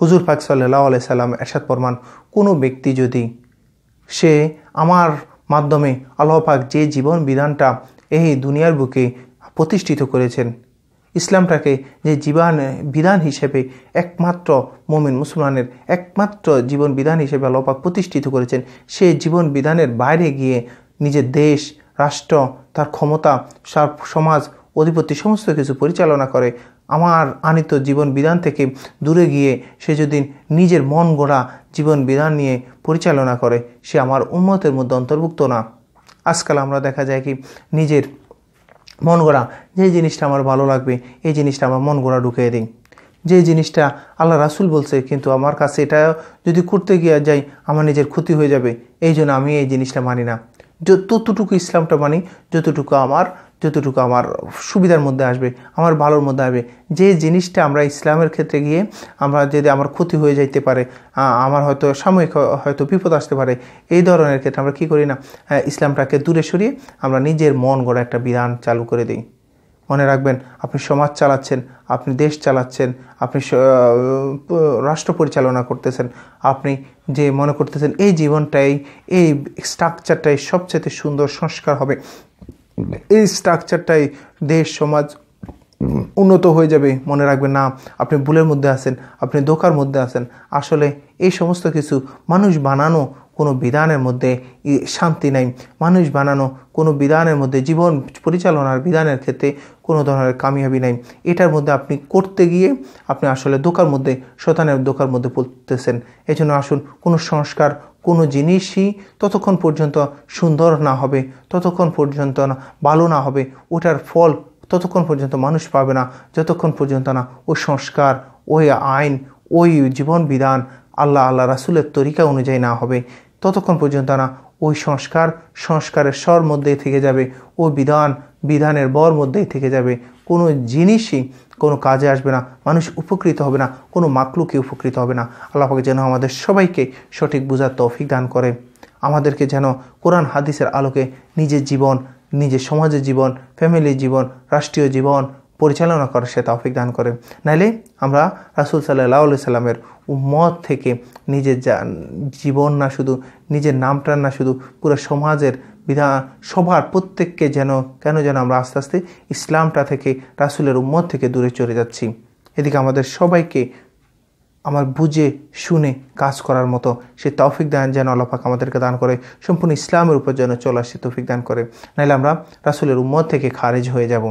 হুজুর পাক সাল্লাল্লাহু আলাইহি সাল্লাম এরশাদ ফরমান, কোনো ব্যক্তি যদি সে আমার মাধ্যমে আল্লাহ পাক যে জীবন বিধানটা এই দুনিয়ার বুকে প্রতিষ্ঠিত করেছেন, ইসলামটাকে যে জীবন বিধান হিসেবে একমাত্র মুমিন মুসলমানের একমাত্র জীবন বিধান হিসেবে আল্লাহ পাক প্রতিষ্ঠিত করেছেন, সে জীবন বিধানের বাইরে গিয়ে নিজের দেশ, রাষ্ট্র, তার ক্ষমতা, সমাজ, অধিপতি সমস্ত কিছু পরিচালনা করে, আমার আনিত জীবন বিধান থেকে দূরে গিয়ে সে যদি নিজের মন গড়া জীবন বিধান নিয়ে পরিচালনা করে, সে আমার উম্মতের মধ্যে অন্তর্ভুক্ত না। আজকাল আমরা দেখা যায় কি, নিজের মন গড়া যে জিনিসটা আমার ভালো লাগবে এই জিনিসটা আমার মন গড়া ঢুকিয়ে দিই, যে জিনিসটা আল্লাহ রাসূল বলছে কিন্তু আমার কাছে এটা যদি করতে গিয়ে যাই আমার নিজের ক্ষতি হয়ে যাবে, এই জন্য আমি এই জিনিসটা মানি না। ততটুকু ইসলামটা মানি যতটুকু আমার সুবিধার মধ্যে আসবে, আমার ভালোর মধ্যে আসবে। যে জিনিসটা আমরা ইসলামের ক্ষেত্রে গিয়ে আমরা যদি আমার ক্ষতি হয়ে যাইতে পারে, আমার হয়তো সাময়িক হয়তো বিপদ আসতে পারে, এই ধরনের ক্ষেত্রে আমরা কী করি না, ইসলামটাকে দূরে সরিয়ে আমরা নিজের মন গড়া একটা বিধান চালু করে দিই। মনে রাখবেন, আপনি সমাজ চালাচ্ছেন, আপনি দেশ চালাচ্ছেন, আপনি রাষ্ট্র পরিচালনা করতেছেন, আপনি যে মনে করতেছেন এই জীবনটাই, এই স্ট্রাকচারটাই সবচেয়ে সুন্দর সংস্কার হবে, এই স্ট্রাকচারটাই দেশ সমাজ উন্নত হয়ে যাবে, মনে রাখবেন না, আপনি ভুলের মধ্যে আছেন, আপনি ধোঁকার মধ্যে আছেন। আসলে এই সমস্ত কিছু মানুষ বানানো কোনো বিধানের মধ্যে শান্তি নাই, মানুষ বানানো কোনো বিধানের মধ্যে জীবন পরিচালনার বিধানের ক্ষেত্রে কোনো ধরনের কামিয়াবি নাই। এটার মধ্যে আপনি করতে গিয়ে আপনি আসলে ধোঁকার মধ্যে, শয়তানের ধোঁকার মধ্যে পড়তেছেন। এই জন্য আসুন, কোনো সংস্কার, কোনো জিনিসই ততক্ষণ পর্যন্ত সুন্দর না হবে, ততক্ষণ পর্যন্ত না ভালো না হবে, ওটার ফল ততক্ষণ পর্যন্ত মানুষ পাবে না যতক্ষণ পর্যন্ত না ওই সংস্কার, ওই আইন, ওই জীবন বিধান আল্লাহ রাসূলের তরিকা অনুযায়ী না হবে, ততক্ষণ পর্যন্ত না ওই সংস্কারের স্বর মধ্যেই থেকে যাবে, ওই বিধানের বর মধ্যেই থেকে যাবে। কোনো জিনিসই কোনো কাজে আসবে না, মানুষ উপকৃত হবে না, কোনো মাকলুকই উপকৃত হবে না। আল্লাহ পাক যেন আমাদের সবাইকে সঠিক বুঝার তৌফিক দান করে, আমাদেরকে যেন কোরআন হাদিসের আলোকে নিজের জীবন, নিজের সমাজের জীবন, ফ্যামিলির জীবন, রাষ্ট্রীয় জীবন পরিচালনা করার সে তৌফিক দান করে। নাইলে আমরা রাসূল সাল্লাল্লাহু আলাইহি সাল্লামের উম্মত থেকে নিজের জীবন না শুধু, নিজের নামটা না শুধু, পুরো সমাজের বিধান, সবার প্রত্যেককে কেন যেন আমরা আস্তে আস্তে ইসলামটা থেকে, রাসূলের উম্মত থেকে দূরে চলে যাচ্ছি। এদিকে আমাদের সবাইকে আমার বুঝে শুনে কাজ করার মতো সে তৌফিক দান যেন আল্লাহ পাক আমাদেরকে দান করে, সম্পূর্ণ ইসলামের উপর যেন চলে আসে তৌফিক দান করে, নাহলে আমরা রাসূলের উম্মত থেকে খারিজ হয়ে যাব।